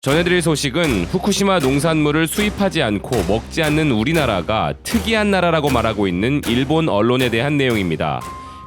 전해드릴 소식은 후쿠시마 농산물을 수입하지 않고 먹지 않는 우리나라가 특이한 나라라고 말하고 있는 일본 언론에 대한 내용입니다.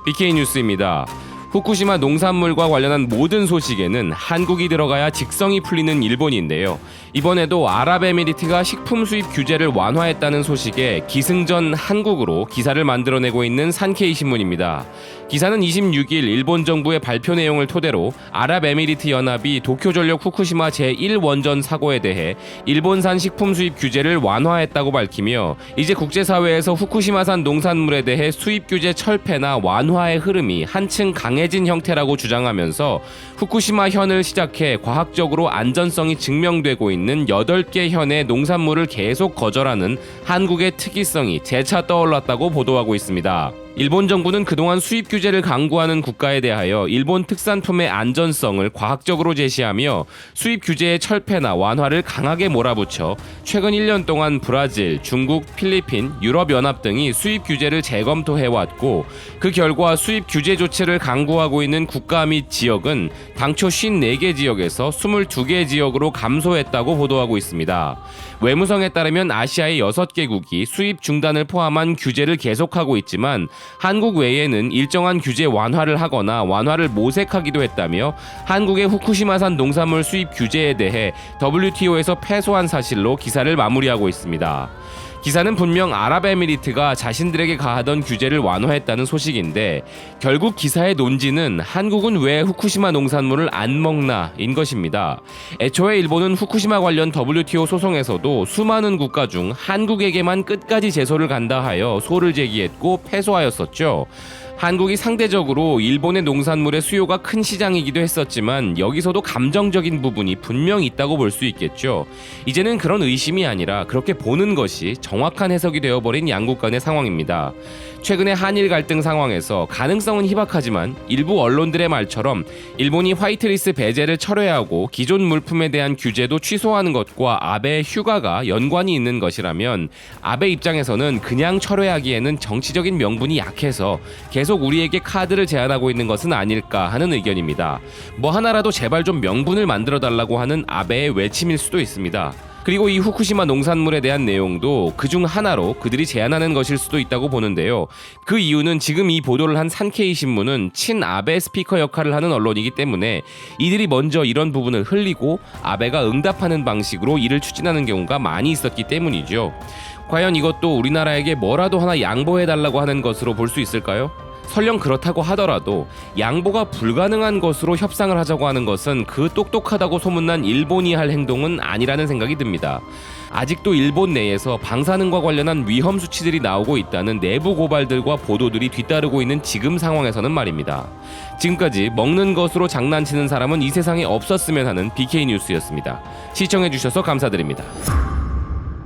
BK 뉴스입니다. 후쿠시마 농산물과 관련한 모든 소식에는 한국이 들어가야 직성이 풀리는 일본인데요. 이번에도 아랍에미리트가 식품 수입 규제를 완화했다는 소식에 기승전 한국으로 기사를 만들어내고 있는 산케이 신문입니다. 기사는 26일 일본 정부의 발표 내용을 토대로 아랍에미리트 연합이 도쿄전력 후쿠시마 제1원전 사고에 대해 일본산 식품 수입 규제를 완화했다고 밝히며 이제 국제사회에서 후쿠시마산 농산물에 대해 수입 규제 철폐나 완화의 흐름이 한층 강해진 형태라고 주장하면서 후쿠시마 현을 시작해 과학적으로 안전성이 증명되고 있는 8개 현의 농산물을 계속 거절하는 한국의 특이성이 재차 떠올랐다고 보도하고 있습니다. 일본 정부는 그동안 수입 규제를 강구하는 국가에 대하여 일본 특산품의 안전성을 과학적으로 제시하며 수입 규제의 철폐나 완화를 강하게 몰아붙여 최근 1년 동안 브라질, 중국, 필리핀, 유럽연합 등이 수입 규제를 재검토해왔고 그 결과 수입 규제 조치를 강구하고 있는 국가 및 지역은 당초 54개 지역에서 22개 지역으로 감소했다고 보도하고 있습니다. 외무성에 따르면 아시아의 6개국이 수입 중단을 포함한 규제를 계속하고 있지만 한국 외에는 일정한 규제 완화를 하거나 완화를 모색하기도 했다며 한국의 후쿠시마산 농산물 수입 규제에 대해 WTO에서 패소한 사실로 기사를 마무리하고 있습니다. 기사는 분명 아랍에미리트가 자신들에게 가하던 규제를 완화했다는 소식인데 결국 기사의 논지는 한국은 왜 후쿠시마 농산물을 안 먹나인 것입니다. 애초에 일본은 후쿠시마 관련 WTO 소송에서도 수많은 국가 중 한국에게만 끝까지 제소를 간다 하여 소를 제기했고 패소하였었죠. 한국이 상대적으로 일본의 농산물의 수요가 큰 시장이기도 했었지만 여기서도 감정적인 부분이 분명 있다고 볼 수 있겠죠. 이제는 그런 의심이 아니라 그렇게 보는 것이 정확한 해석이 되어버린 양국 간의 상황입니다. 최근의 한일 갈등 상황에서 가능성은 희박하지만 일부 언론들의 말처럼 일본이 화이트리스트 배제를 철회하고 기존 물품에 대한 규제도 취소하는 것과 아베의 휴가가 연관이 있는 것이라면 아베 입장에서는 그냥 철회하기에는 정치적인 명분이 약해서 계속 우리에게 카드를 제안하고 있는 것은 아닐까 하는 의견입니다. 뭐 하나라도 제발 좀 명분을 만들어달라고 하는 아베의 외침일 수도 있습니다. 그리고 이 후쿠시마 농산물에 대한 내용도 그중 하나로 그들이 제안하는 것일 수도 있다고 보는데요. 그 이유는 지금 이 보도를 한 산케이 신문은 친아베 스피커 역할을 하는 언론이기 때문에 이들이 먼저 이런 부분을 흘리고 아베가 응답하는 방식으로 이를 추진하는 경우가 많이 있었기 때문이죠. 과연 이것도 우리나라에게 뭐라도 하나 양보해달라고 하는 것으로 볼 수 있을까요? 설령 그렇다고 하더라도 양보가 불가능한 것으로 협상을 하자고 하는 것은 그 똑똑하다고 소문난 일본이 할 행동은 아니라는 생각이 듭니다. 아직도 일본 내에서 방사능과 관련한 위험 수치들이 나오고 있다는 내부 고발들과 보도들이 뒤따르고 있는 지금 상황에서는 말입니다. 지금까지 먹는 것으로 장난치는 사람은 이 세상에 없었으면 하는 BK 뉴스였습니다. 시청해주셔서 감사드립니다.